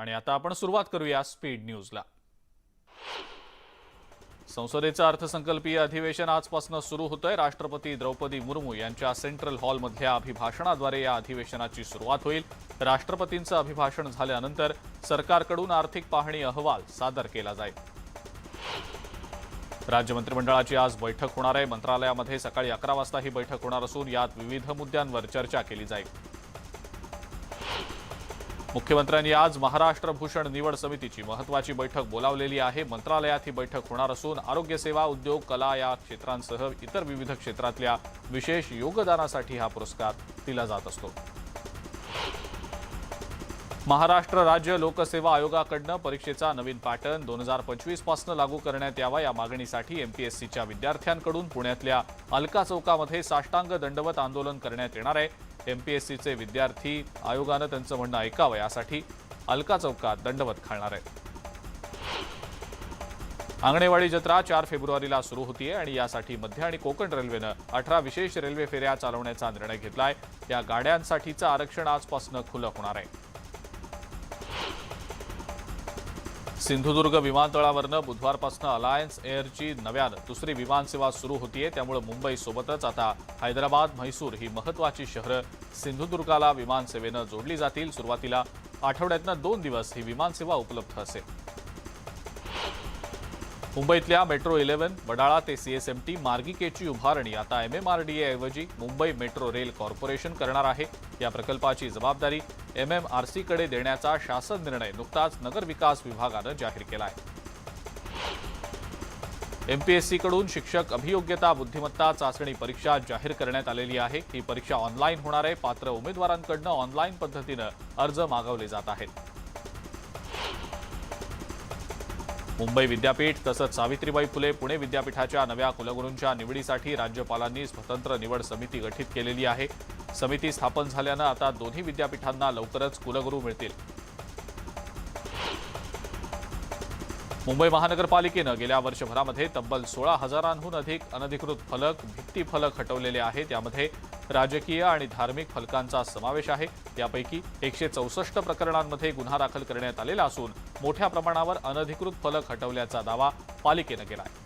आणि आता आपण सुरुवात करूया स्पीड न्यूजला। संसदेचं अर्थसंकल्पीय अधिवेशन आजपासून सुरू होतंय। राष्ट्रपती द्रौपदी मुर्मू यांच्या सेंट्रल हॉलमधल्या अभिभाषणाद्वारे या अधिवेशनाची सुरुवात होईल। राष्ट्रपतींचं अभिभाषण झाल्यानंतर सरकारकडून आर्थिक पाहणी अहवाल सादर केला जाईल। राज्य मंत्रिमंडळाची आज बैठक होणार आहे। मंत्रालयामध्ये सकाळी 11 वाजता ही बैठक होणार असून यात विविध मुद्द्यांवर चर्चा केली जाईल। मुख्यमंत्र्यांनी आज महाराष्ट्र भूषण निवड समितीची महत्त्वाची बैठक बोलावलेली आहे। मंत्रालयात ही बैठक होणार असून आरोग्य सेवा, उद्योग, कला या क्षेत्रांसह इतर विविध क्षेत्रातल्या विशेष योगदानासाठी हा पुरस्कार दिला जात असतो। महाराष्ट्र राज्य लोकसेवा आयोगाकडून परीक्षेचा नवीन पॅटर्न 2025 पासून लागू करण्यात यावा या मागणीसाठी एमपीएससीच्या विद्यार्थ्यांकडून पुण्यातल्या अलका चौकामध्ये साष्टांग दंडवत आंदोलन करण्यात येणार आहे। एमपीएससीचे विद्यार्थी आयोगाने त्यांचं म्हणणं ऐकावं यासाठी अलका चौकात दंडवत घालणार आहेत। आंगणेवाडी जत्रा 4 फेब्रुवारीला सुरू होतीये आणि यासाठी मध्य आणि कोकण रेल्वेनं 18 विशेष रेल्वे फेऱ्या चालवण्याचा निर्णय घेतलाय। या गाड्यांसाठीचं आरक्षण आजपासून खुलं होणार आहे। सिंधुदुर्ग विमानतळावरनं बुधवारपासून अलायन्स एअरची नव्यानं दुसरी विमानसेवा सुरू होतीये। त्यामुळे मुंबईसोबतच आता हैदराबाद, म्हैसूर ही महत्त्वाची शहरं सिंधुदुर्गाला विमानसेवेनं जोडली जातील। सुरुवातीला आठवड्यातनं 2 दिवस ही विमानसेवा उपलब्ध असेल। मुंबईतल्या मेट्रो 11 वडाळा ते सीएसएमटी मार्गिकेची उभारणी आता एमएमआरडीए ऐवजी मुंबई मेट्रो रेल कॉर्पोरेशन करणार आहे। या प्रकल्पाची जबाबदारी एमएमआरसीकडे देण्याचा शासन निर्णय नुकताच नगर विकास विभागानं जाहीर केला आहे। एमपीएससीकडून शिक्षक अभियोग्यता बुद्धिमत्ता चाचणी परीक्षा जाहीर करण्यात आलेली आहे। ही परीक्षा ऑनलाईन होणार आहे। पात्र उमेदवारांकडून ऑनलाईन पद्धतीनं अर्ज मागवले जात आहेत। मुंबई विद्यापीठ तसंच सावित्रीबाई फुले पुणे विद्यापीठाच्या नव्या कुलगुरूंच्या निवडीसाठी राज्यपालांनी स्वतंत्र निवड समिती गठीत केलेली आहे। समिती स्थापन झाल्यानं आता दोन्ही विद्यापीठांना लवकरच कुलगुरू मिळतील। मुंबई महानगरपालिकेनं गेल्या वर्षभरामध्ये तब्बल 16,000हून अधिक अनधिकृत फलक, भित्तीफलक हटवलेले आहेत। यामध्ये राजकीय आणि धार्मिक फलकांचा समावेश आहे। यापैकी 164 प्रकरणांमध्ये गुन्हा दाखल करण्यात आलेला असून मोठ्या प्रमाणावर अनधिकृत फलक हटवल्याचा दावा पालिकेनं केला आहे।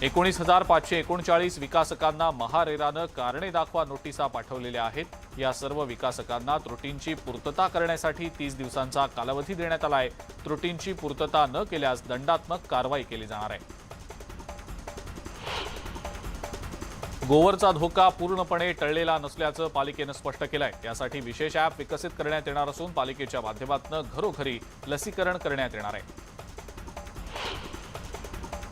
19,539 विकासकांना महारेरानं कारणे दाखवा नोटिसा पाठवलेल्या आहेत। या सर्व विकासकांना त्रुटींची पूर्तता करण्यासाठी 30 दिवसांचा कालावधी देण्यात आला आहे। त्रुटींची पूर्तता न केल्यास दंडात्मक कारवाई केली जाणार आहे। गोवरचा धोका पूर्णपणे टळलेला नसल्याचं पालिकेनं स्पष्ट केलंय। यासाठी विशेष ॲप विकसित करण्यात येणार असून पालिकेच्या माध्यमातून घरोघरी लसीकरण करण्यात येणार आहे।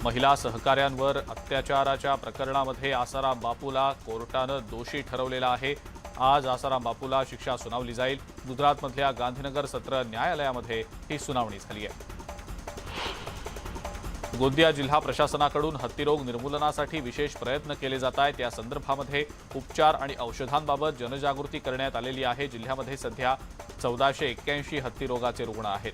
महिला सहकाऱ्यांवर अत्याचाराच्या प्रकरणामध्ये आसाराम बापूला कोर्टानं दोषी ठरवलेला आहे। आज आसाराम बापूला शिक्षा सुनावली जाईल। गुजरातमधल्या गांधीनगर सत्र न्यायालयामध्ये ही सुनावणी झाली आहे। गोंदिया जिल्हा प्रशासनाकडून हत्तीरोग निर्मूलनासाठी विशेष प्रयत्न केले जात आहेत। या संदर्भामध्ये उपचार आणि औषधांबाबत जनजागृती करण्यात आलेली आहे। जिल्ह्यामध्ये सध्या 1481 हत्तीरोगाचे रुग्ण आहेत।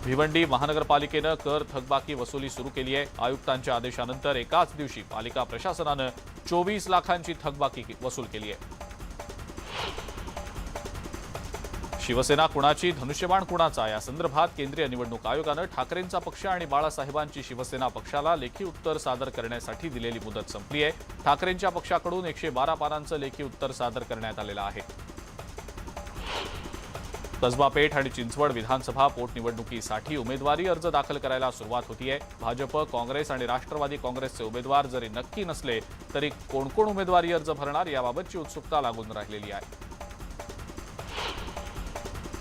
भिवंडी महानगरपालिकेनं कर थकबाकी वसुली सुरू केली आहे। आयुक्तांच्या आदेशानंतर एकाच दिवशी पालिका प्रशासनानं 24 लाखांची थकबाकी वसूल केली आहे। शिवसेना कुणाची, धनुष्यबाण कुणाचा या संदर्भात केंद्रीय निवडणूक आयोगानं ठाकरेंचा पक्ष आणि बाळासाहेबांची शिवसेना पक्षाला लेखी उत्तर सादर करण्यासाठी दिलेली मुदत संपली आहे। ठाकरेंच्या पक्षाकडून 112 पानांचं लेखी उत्तर सादर करण्यात आलेलं आहे। कसबा पेठ आणि चिंचवड विधानसभा पोटनिवडणुकीसाठी उमेदवारी अर्ज दाखल करायला सुरुवात होतीये। भाजप, काँग्रेस आणि राष्ट्रवादी काँग्रेसचे उमेदवार जरी नक्की नसले तरी कोण कोण उमेदवारी अर्ज भरणार याबाबतची उत्सुकता लागून राहिलेली आहे।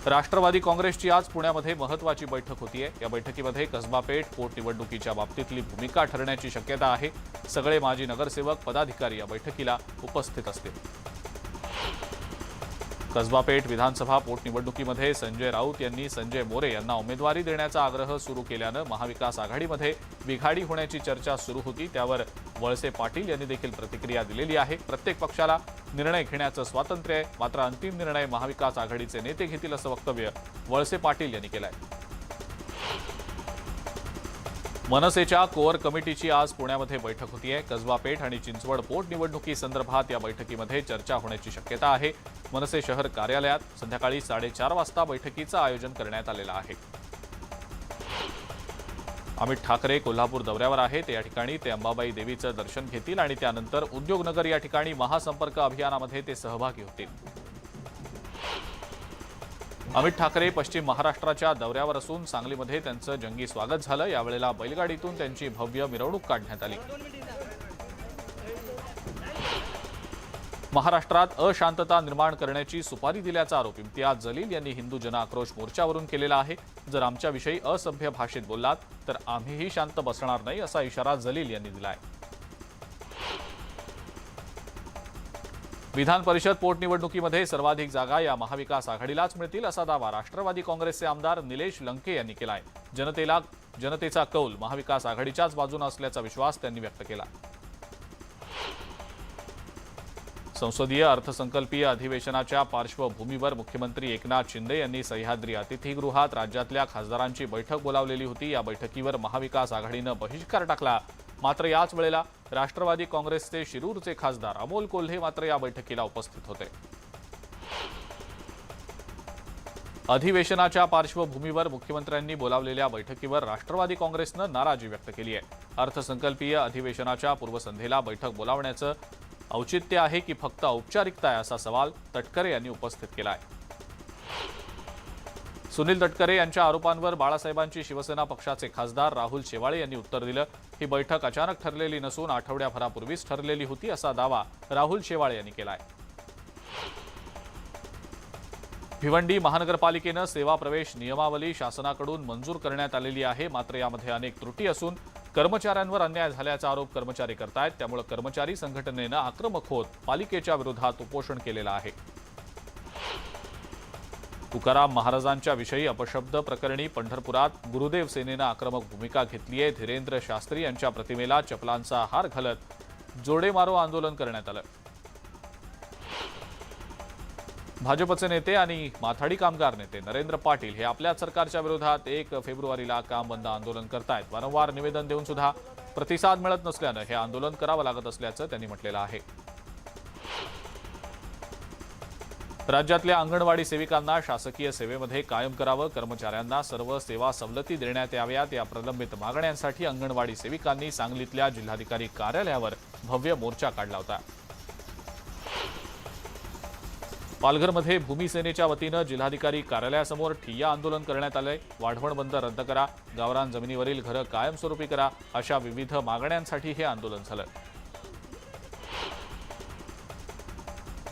राष्ट्रवादी काँग्रेसची आज पुण्यामध्ये महत्त्वाची बैठक होतीये। या बैठकीमध्ये कसबा पेठ पोटनिवडणुकीच्या बाबतीतली भूमिका ठरण्याची शक्यता आहे। सगळे माजी नगरसेवक, पदाधिकारी या बैठकीला उपस्थित असतील। कसबा पेठ विधानसभा पोटनिवडणुकीमध्ये संजय राऊत यांनी संजय मोरे यांना उमेदवारी देण्याचा आग्रह सुरू केल्यानं महाविकास आघाडीमध्ये बिघाडी होण्याची चर्चा सुरू होती। त्यावर वळसे पाटील यांनी देखील प्रतिक्रिया दिलेली आहे। प्रत्येक पक्षाला निर्णय घेण्याचं स्वातंत्र्य आहे, मात्र अंतिम निर्णय महाविकास आघाडीचे नेते घेतील असं वक्तव्य वळसे पाटील यांनी केलं आहे। मनसेच्या कोअर कमिटीची आज पुण्यामध्ये बैठक होतीये. कसबा पेठ आणि चिंचवड पोटनिवडणुकीसंदर्भात या बैठकीमध्ये चर्चा होण्याची शक्यता आहे. मनसे शहर कार्यालयात संध्याकाळी 4:30 वाजता बैठकीचं आयोजन करण्यात आलेलं आहे. अमित ठाकरे कोल्हापूर दौऱ्यावर आहेत. या ठिकाणी ते अंबाबाई देवीचं दर्शन घेतील आणि त्यानंतर उद्योगनगर या ठिकाणी महासंपर्क अभियानामध्ये ते सहभागी होतील. अमित ठाकरे पश्चिम महाराष्ट्राच्या दौऱ्यावर असून सांगलीमध्ये त्यांचं जंगी स्वागत झालं. यावेळेला बैलगाडीतून त्यांची भव्य मिरवणूक काढण्यात आली. महाराष्ट्रात अशांतता निर्माण करण्याची सुपारी दिल्याचा आरोप इम्तियाज जलील यांनी हिंदू जन आक्रोश मोर्चावरून केलेला आहे. जर आमच्याविषयी असभ्य भाषेत बोललात तर आम्हीही शांत बसणार नाही असा इशारा जलील यांनी दिलाय. विधान परिषद पोटनिवडणुकीमध्ये सर्वाधिक जागा या महाविकास आघाडीलाच मिळतील असा दावा राष्ट्रवादी काँग्रेसचे आमदार निलेश लंके यांनी केलाय. जनतेचा कौल महाविकास आघाडीच्याच बाजूने असल्याचा विश्वास त्यांनी व्यक्त केला. संसदीय अर्थसंकल्पीय अधिवेशनाच्या पार्श्वभूमीवर मुख्यमंत्री एकनाथ शिंदे यांनी सह्याद्री अतिथीगृहात राज्यातल्या खासदारांची बैठक बोलावलेली होती. या बैठकीवर महाविकास आघाडीनं बहिष्कार टाकला. मात्र याच वेळेला राष्ट्रवादी काँग्रेसचे शिरूरचे खासदार अमोल कोल्हे मात्र या बैठकीला उपस्थित होते. अधिवेशनाच्या पार्श्वभूमीवर मुख्यमंत्र्यांनी बोलावलेल्या बैठकीवर राष्ट्रवादी काँग्रेसनं नाराजी व्यक्त केली आहे. अर्थसंकल्पीय अधिवेशनाच्या पूर्वसंध्येला बैठक बोलावण्याचं औचित्य आहे की फक्त औपचारिकता आहे असा सवाल तटकरे यांनी उपस्थित केला आहे. सुनील तटकरे यांच्या आरोपांवर बाळासाहेबांची शिवसेना पक्षाचे खासदार राहुल शेवाळे यांनी उत्तर दिलं. ही बैठक अचानक ठरलेली नसून आठवड्याभरापूर्वीच ठरलेली होती असा दावा राहुल शेवाळे यांनी केलाय. भिवंडी महानगरपालिकेनं सेवा प्रवेश नियमावली शासनाकडून मंजूर करण्यात आलेली आहे. मात्र यामध्ये अनेक त्रुटी असून कर्मचाऱ्यांवर अन्याय झाल्याचा आरोप कर्मचारी करतायत. त्यामुळे कर्मचारी संघटनेनं आक्रमक होत पालिकेच्या विरोधात उपोषण केलेलं आहे. तुकाराम महाराजांच्या विषयी अपशब्द प्रकरणी पंढरपुरात गुरुदेव सेनेनं आक्रमक भूमिका घेतली आहे. धीरेंद्र शास्त्री यांच्या प्रतिमेला चपलांचा हार घालत जोडेमारो आंदोलन करण्यात आलं. भाजपचे नेते आणि माथाडी कामगार नेते नरेंद्र पाटील हे आपल्या सरकारच्या विरोधात 1 फेब्रुवारीला काम बंद आंदोलन करतायत. वारंवार निवेदन देऊन सुद्धा प्रतिसाद मिळत नसल्यानं हे आंदोलन करावं लागत असल्याचं त्यांनी म्हटलेलं आहे. राज्यातल्या अंगणवाडी सेविकांना शासकीय सेवेमध्ये कायम करावं, कर्मचाऱ्यांना सर्व सेवा सवलती देण्यात याव्यात या प्रलंबित मागण्यांसाठी अंगणवाडी सेविकांनी सांगलीतल्या जिल्हाधिकारी कार्यालयावर भव्य मोर्चा काढला होता. पालघरमध्ये भूमिसेनेच्या वतीनं जिल्हाधिकारी कार्यालयासमोर ठिय्या आंदोलन करण्यात आलंय. वाढवण बंद रद्द करा, गावरान जमिनीवरील घरं कायमस्वरूपी करा अशा विविध मागण्यांसाठी हे आंदोलन झालं.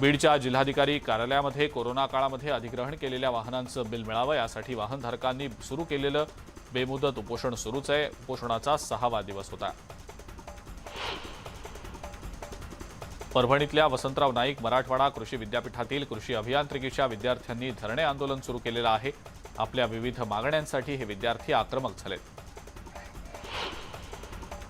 बीडच्या जिल्हाधिकारी कार्यालयामध्ये कोरोना काळामध्ये अधिग्रहण केलेल्या वाहनांचं बिल मिळावं यासाठी वाहनधारकांनी सुरू केलेलं बेमुदत उपोषण सुरूच आहे. उपोषणाचा 6वा दिवस होता. परभणीतल्या वसंतराव नाईक मराठवाडा कृषी विद्यापीठातील कृषी अभियांत्रिकीच्या विद्यार्थ्यांनी धरणे आंदोलन सुरू केलेलं आहे. आपल्या विविध मागण्यांसाठी हे विद्यार्थी आक्रमक झालेत.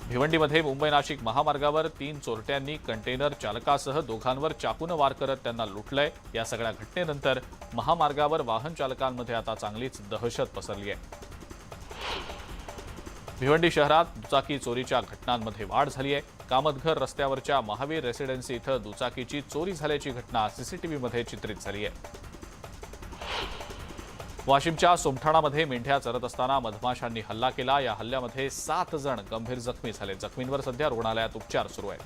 भिवंडीमध्ये मुंबई नाशिक महामार्गावर 3 चोरट्यांनी कंटेनर चालकासह दोघांवर चाकूनं वार करत त्यांना लुटलंय. या सगळ्या घटनेनंतर महामार्गावर वाहन चालकांमध्ये आता चांगलीच दहशत पसरली आहे. भिवंडी शहरात दुचाकी चोरीच्या घटनांमध्ये वाढ झाली आहे. कामतघर रस्त्यावरच्या महावीर रेसिडेन्सी इथं दुचाकीची चोरी झाल्याची घटना सीसीटीव्हीमध्ये चित्रित झाली आहे. वाशिमच्या सोमठाणामध्ये मेंढ्या चरत असताना मधमाशांनी हल्ला केला. या हल्ल्यामध्ये 7 जण गंभीर जखमी झाले. जखमींवर सध्या रुग्णालयात उपचार सुरू आहेत.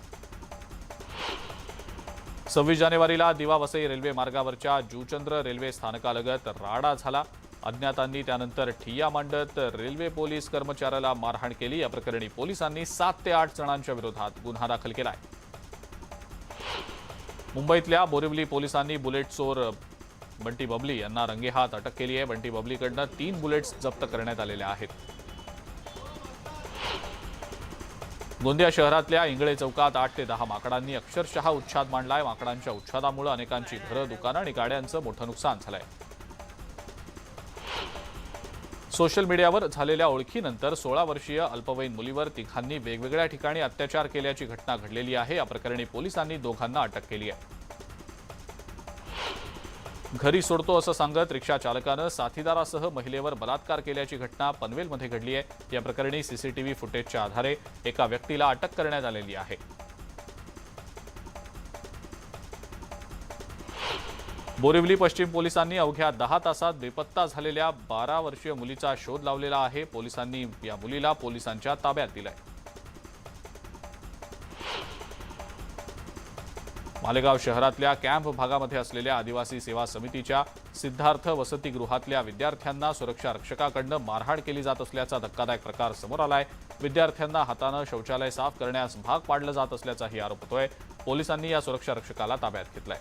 26 जानेवारीला दिवा वसई रेल्वे मार्गावरच्या जुचंद्र रेल्वे स्थानकालगत राडा झाला. अज्ञातांनी त्यानंतर ठिय्या मांडत रेल्वे पोलीस कर्मचाऱ्याला मारहाण केली. या प्रकरणी पोलिसांनी 7 ते 8 जणांच्या विरोधात गुन्हा दाखल केलाय. मुंबईतल्या बोरिवली पोलिसांनी बुलेट चोर बंटी बबली यांना रंगेहात अटक केली आहे. बंटी बबलीकडनं 3 बुलेट्स जप्त करण्यात आलेल्या आहेत. गोंदिया शहरातल्या इंगळे चौकात 8 ते 10 माकडांनी अक्षरशः उच्छाद मांडलाय. माकडांच्या उच्छादामुळे अनेकांची घरं, दुकानं आणि गाड्यांचं मोठं नुकसान झालंय. सोशल मीडियावर झालेल्या ओळखीनंतर 16 वर्षीय अल्पवयीन मुलीवर तिघांनी वेगवेगळ्या ठिकाणी अत्याचार केल्याची घटना घडलेली आहे. या प्रकरणी पोलिसांनी दोघांना अटक केली आहे. घरी सोडतो असं सांगत रिक्षा चालकानं साथीदारासह महिलेवर बलात्कार केल्याची घटना पनवेलमध्ये घडली आहे। या प्रकरणी सीसीटीव्ही फुटेजच्या आधारे एका व्यक्तीला अटक करण्यात आलेली आहे। बोरिवली पश्चिम पोलिसांनी अवघ्या 10 तासात बेपत्ता झालेल्या 12 वर्षीय मुलीचा शोध लावलेला आहे। पोलिसांनी या मुलीला पोलिसांच्या ताब्यात दिलंय। मालेगाव शहरातल्या कॅम्प भागामध्ये असलेल्या आदिवासी सेवा समितीच्या सिद्धार्थ वसतिगृहातल्या विद्यार्थ्यांना सुरक्षा रक्षकाकडून मारहाण केली जात असल्याचा धक्कादायक प्रकार समोर आलाय। विद्यार्थ्यांना हाताने शौचालय साफ करण्यास भाग पाडलं जात असल्याचाही आरोप होतोय। पोलिसांनी या सुरक्षा रक्षकाला ताब्यात घेतलाय।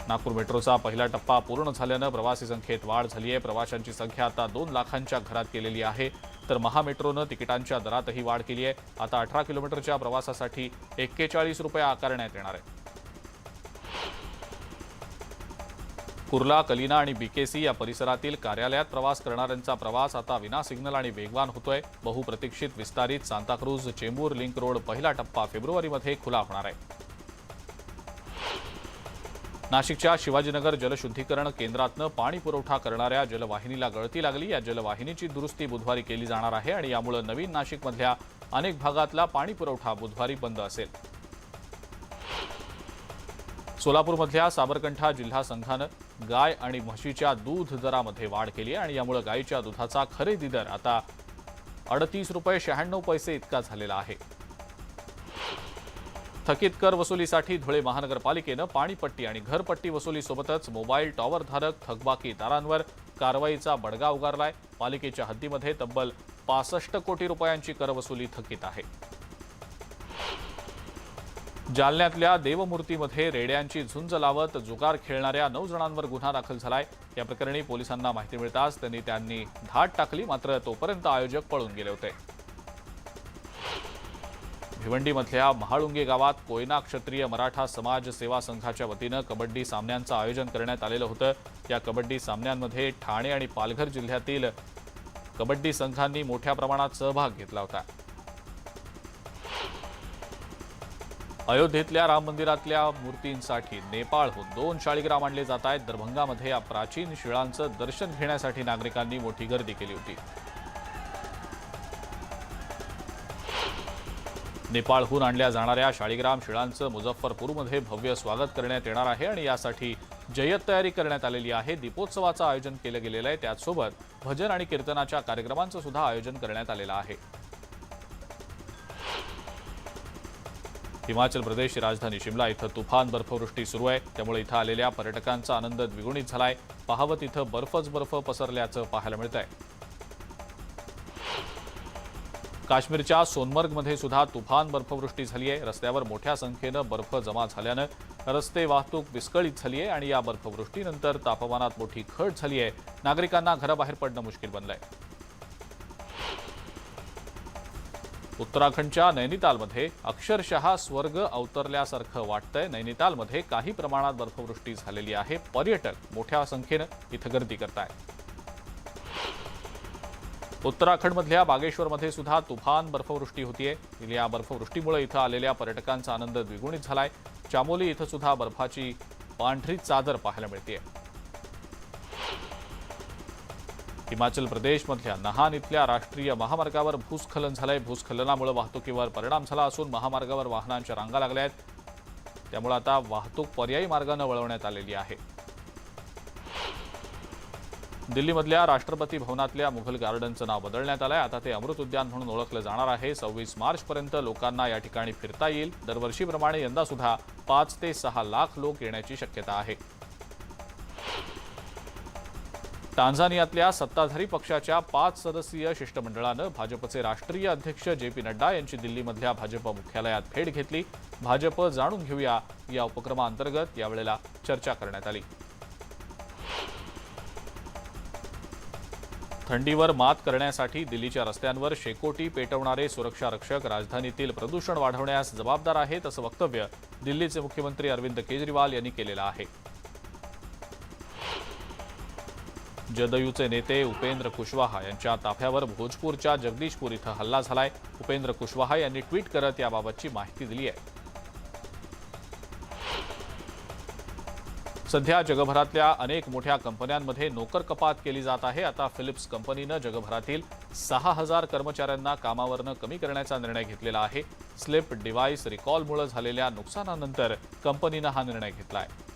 नागपूर मेट्रोचा पहिला टप्पा पूर्ण झाल्यानं प्रवासी संख्येत वाढ झाली आहे। प्रवाशांची संख्या आता 2 लाखांच्या घरात गेलेली आहे। तर महामेट्रोनं तिकिटांच्या दरातही वाढ केली आहे। आता 18 किलोमीटरच्या प्रवासासाठी 41 रुपये आकारण्यात येणार आहे। कुर्ला, कलिना आणि बीकेसी या परिसरातील कार्यालयात प्रवास करणाऱ्यांचा प्रवास आता विना सिग्नल आणि वेगवान होतोय। बहुप्रतीक्षित विस्तारित सांताक्रूज चेंबूर लिंक रोड पहिला टप्पा फेब्रुवारीमध्ये खुला होणार आहे। नाशिकच्या शिवाजीनगर जलशुद्धीकरण केंद्रातनं पाणी पुरवठा करणाऱ्या जलवाहिनीला गळती लागली। या जलवाहिनीची दुरुस्ती बुधवारी केली जाणार आहे आणि यामुळे नवीन नाशिकमधल्या अनेक भागातला पाणी पुरवठा बुधवारी बंद असेल। सोलापूरमधल्या साबरकंठा जिल्हा संघानं गाय आणि म्हशीच्या दूध दरामध्ये वाढ केली आहे आणि यामुळे गायीच्या दुधाचा खरेदी दर आता 38 रुपये 96 पैसे इतका झालेला आहे। थकीत कर वसुलीसाठी धुळे महानगरपालिकेनं पाणीपट्टी आणि घरपट्टी वसुलीसोबतच मोबाईल टॉवरधारक थकबाकीदारांवर कारवाईचा बडगा उगारलाय। पालिकेच्या हद्दीमध्ये तब्बल 65 कोटी रुपयांची कर वसुली थकीत आहे। जालन्यातल्या देवमूर्तीमध्ये रेड्यांची झुंज लावत जुगार खेळणाऱ्या 9 जणांवर गुन्हा दाखल झालाय। या प्रकरणी पोलिसांना माहिती मिळताच त्यांनी धाड टाकली, मात्र तोपर्यंत आयोजक पळून गेले होते। भिवंडीमधल्या महाळुंगे गावात कोयना क्षत्रिय मराठा समाज सेवा संघाच्या वतीनं कबड्डी सामन्यांचं आयोजन करण्यात आलेलं होतं। या कबड्डी सामन्यांमध्ये ठाणे आणि पालघर जिल्ह्यातील कबड्डी संघांनी मोठ्या प्रमाणात सहभाग घेतला होता। अयोध्येतल्या राम मंदिरातल्या मूर्तींसाठी नेपाळहून 2 शाळीग्राम आणले जात आहेत। दरभंगामध्ये या प्राचीन शिळांचं दर्शन घेण्यासाठी नागरिकांनी मोठी गर्दी केली होती। नेपाळहून आणल्या जाणाऱ्या शाळीग्राम शिळांचं मुझफ्फरपूरमध्ये भव्य स्वागत करण्यात येणार आहे आणि यासाठी जय्यत तयारी करण्यात आलेली आहे। दीपोत्सवाचं आयोजन केलं गेलेलं आहे। त्याचसोबत भजन आणि कीर्तनाच्या कार्यक्रमांचं सुद्धा आयोजन करण्यात आलेलं आहे। हिमाचल प्रदेशची राजधानी शिमला इथं तुफान बर्फवृष्टी सुरू आहे, त्यामुळे इथं आलेल्या पर्यटकांचा आनंद द्विगुणित झालाय। पाहावत इथं बर्फच बर्फ पसरल्याचं पाहायला मिळतंय। काश्मीरच्या सोनमर्गमध्ये सुद्धा तुफान बर्फवृष्टी झाली आहे। रस्त्यावर मोठ्या संख्येनं बर्फ जमा झाल्यानं रस्ते वाहतूक विस्कळीत झाली आहे आणि या बर्फवृष्टीनंतर तापमानात मोठी घट झाली आहे। नागरिकांना घराबाहेर पडणं मुश्किल बनलंय। उत्तराखंडच्या नैनितालमध्ये अक्षरशः स्वर्ग अवतरल्यासारखं वाटतंय। नैनितालमध्ये काही प्रमाणात बर्फवृष्टी झालेली आहे। पर्यटक मोठ्या संख्येनं इथं गर्दी करतायत। उत्तराखंडमधल्या बागेश्वरमध्ये सुद्धा तुफान बर्फवृष्टी होतीये। या बर्फवृष्टीमुळे इथं आलेल्या पर्यटकांचा आनंद द्विगुणित झालाय। चामोली इथं सुद्धा बर्फाची पांढरी चादर पाहायला मिळतेय। हिमाचल प्रदेशमधल्या नहान इथल्या राष्ट्रीय महामार्गावर भूस्खलन झालंय। भूस्खलनामुळे वाहतुकीवर परिणाम झाला असून महामार्गावर वाहनांच्या रांगा लागल्या आहेत। त्यामुळे आता वाहतूक पर्यायी मार्गाने वळवण्यात आलेली आहे। दिल्लीमधल्या राष्ट्रपती भवनातल्या मुघल गार्डनचं नाव बदलण्यात आलंय। आता ते अमृत उद्यान म्हणून ओळखलं जाणार आहे। 26 मार्चपर्यंत लोकांना या ठिकाणी फिरता येईल। दरवर्षीप्रमाणे यंदा सुद्धा 5 ते 6 लाख लोक येण्याची शक्यता आहे। टांझानियातल्या सत्ताधारी पक्षाच्या 5 सदस्यीय शिष्टमंडळानं भाजपचे राष्ट्रीय अध्यक्ष जे.पी. नड्डा यांची दिल्लीमधल्या भाजप मुख्यालयात भेट घेतली। भाजप जाणून घेऊया या उपक्रमाअंतर्गत यावेळेला चर्चा करण्यात आली। थंडीवर मात करण्यासाठी दिल्लीच्या रस्त्यांवर शेकोटी पेटवणारे सुरक्षा रक्षक राजधानीतील प्रदूषण वाढवण्यास जबाबदार आहेत, असं वक्तव्य दिल्लीचे मुख्यमंत्री अरविंद केजरीवाल यांनी केलेलं आहे। जदयूचे नेते उपेंद्र कुशवाहा यांच्या ताफ्यावर भोजपूरच्या जगदीशपूर इथं हल्ला झालाय। उपेंद्र कुशवाहा यांनी ट्विट करत याबाबतची माहिती दिली आहे। सध्या जगभरातल्या अनेक मोठ्या कंपन्यांमध्ये नोकर कपात केली जात आहे. आता फिलिप्स कंपनीनं जगभरातील 6,000 कर्मचाऱ्यांना कामावरनं कमी करण्याचा निर्णय घेतलेला आहे. स्लिप डिव्हाइस रिकॉलमुळे झालेल्या नुकसानानंतर कंपनीनं हा निर्णय घेतला आहे.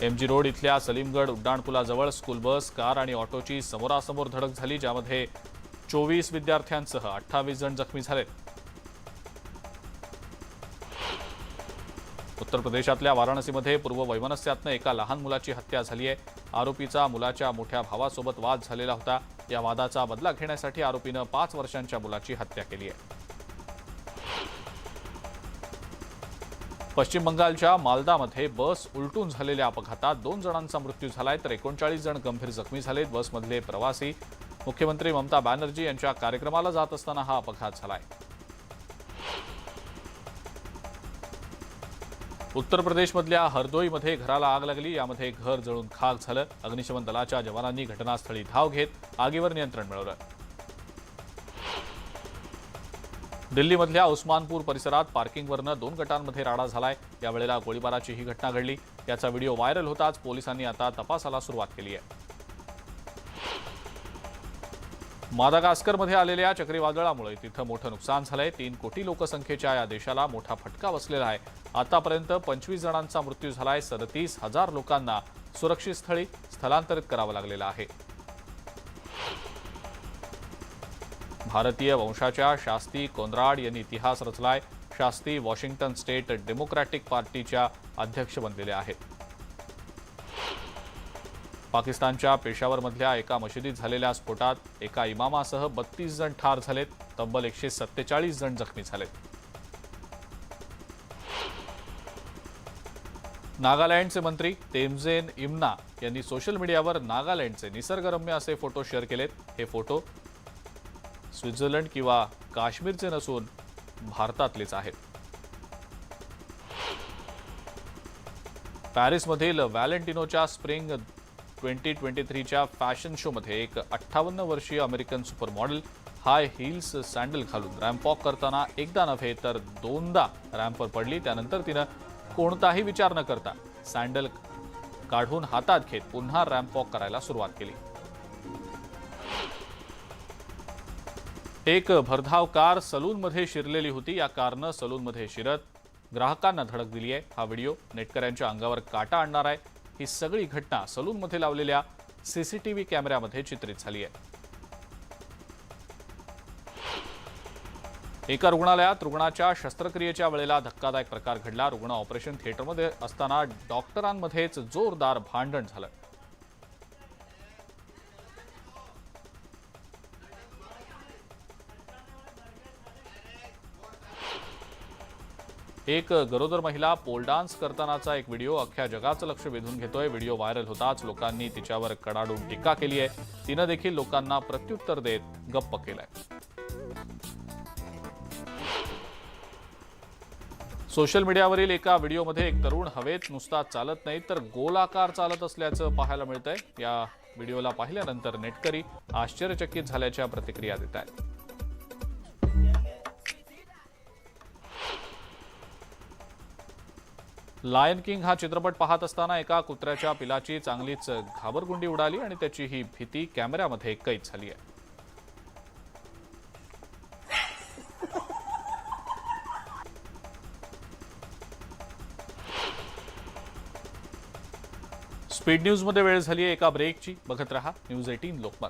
एमजी रोड इथल्या सलीमगड उड्डाणपुलाजवळ स्कूल बस, कार आणि ऑटोची समोरासमोर धडक झाली, ज्यामध्ये 24 विद्यार्थ्यांसह 28 जण जखमी झाले. उत्तर प्रदेशातल्या वाराणसीमध्ये पूर्ववैमनस्यातनं एका लहान मुलाची हत्या झाली आहे. आरोपीचा मुलाच्या मोठ्या भावासोबत वाद झालेला होता. या वादाचा बदला घेण्यासाठी आरोपीनं 5 वर्षांच्या मुलाची हत्या केली आहे. पश्चिम बंगालच्या मालदामध्ये बस उलटून झालेल्या अपघातात 2 जणांचा मृत्यू झालाय तर 39 जण गंभीर जखमी झालेत. बसमधले प्रवासी मुख्यमंत्री ममता बॅनर्जी यांच्या कार्यक्रमाला जात असताना हा अपघात झालाय. उत्तर प्रदेशमधल्या हरदोईमध्ये घराला आग लागली. यामध्ये घर जळून खाक झालं. अग्निशमन दलाच्या जवानांनी घटनास्थळी धाव घेत आगीवर नियंत्रण मिळवलं. दिल्लीमधल्या उस्मानपूर परिसरात पार्किंगवरनं 2 गटांमध्ये राडा झालाय. यावेळेला गोळीबाराची ही घटना घडली. याचा व्हिडिओ व्हायरल होताच पोलिसांनी आता तपासाला सुरुवात केली आहे. मादागास्करमध्ये आलेल्या चक्रीवादळामुळे तिथं मोठं नुकसान झालंय. 3 कोटी लोकसंख्येच्या या देशाला मोठा फटका बसलेला आहे. आतापर्यंत 25 जणांचा मृत्यू झालाय. 37,000 लोकांना सुरक्षित स्थळी स्थलांतरित करावं लागलेलं आहे. भारतीय वंशाच्या शास्ती कोनराड यांनी इतिहास रचलाय. शास्ती वॉशिंग्टन स्टेट डेमोक्रॅटिक पार्टीच्या अध्यक्ष बनलेले आहेत. पाकिस्तानच्या पेशावरमधल्या एका मशिदीत झालेल्या स्फोटात एका इमामासह 32 जण ठार झालेत. तब्बल 147 जण जखमी झालेत. नागालँडचे मंत्री तेमजेन इम्ना यांनी सोशल मीडियावर नागालँडचे निसर्गरम्य असे फोटो शेअर केलेत. हे फोटो स्वित्झर्लंड किंवा काश्मीरचे नसून भारतातलेच आहेत. पॅरिसमधील व्हॅलेंटिनोच्या स्प्रिंग 2023च्या फॅशन शोमध्ये एक 58 वर्षीय American super model high heels sandal घालून रॅम्प वॉक करताना एकदा नव्हे तर 2दा रॅम्पवर पडली. त्यानंतर तिनं कोणताही विचार न करता सँडल काढून हातात घेत पुन्हा रॅम्प वॉक करायला सुरुवात केली. एक भरधाव कार सलूनमध्ये शिरलेली होती. या कारनं सलूनमध्ये शिरत ग्राहकांना धडक दिली आहे. हा व्हिडिओ नेटकऱ्यांच्या अंगावर काटा आणणार आहे. ही सगळी घटना सलूनमध्ये लावलेल्या सीसीटीव्ही कॅमेऱ्यामध्ये चित्रित झाली आहे. एका रुग्णालयात रुग्णाच्या शस्त्रक्रियेच्या वेळेला धक्कादायक प्रकार घडला. रुग्ण ऑपरेशन थिएटरमध्ये असताना डॉक्टरांमध्येच जोरदार भांडण झालं. एक गरोदर महिला पोल डान्स करतानाचा एक व्हिडिओ अख्ख्या जगाचं लक्ष वेधून घेतोय. व्हिडिओ व्हायरल होताच लोकांनी तिच्यावर कडाडून टीका केली आहे. तिनं देखील लोकांना प्रत्युत्तर देत गप्प केलंय. सोशल मीडियावरील एका व्हिडिओमध्ये एक तरुण हवेत नुसता चालत नाही तर गोलाकार चालत असल्याचं पाहायला मिळतंय. या व्हिडिओला पाहिल्यानंतर नेटकरी आश्चर्यचकित झाल्याच्या प्रतिक्रिया देत आहेत. लायन किंग हा चित्रपट पाहत असताना एका कुत्र्याच्या पिलाची चांगलीच घाबरगुंडी उडाली आणि त्याची ही भीती कॅमेऱ्यामध्ये कैद झाली आहे. स्पीड न्यूजमध्ये वेळ झाली आहे एका ब्रेकची. बघत रहा न्यूज 18 लोकमत.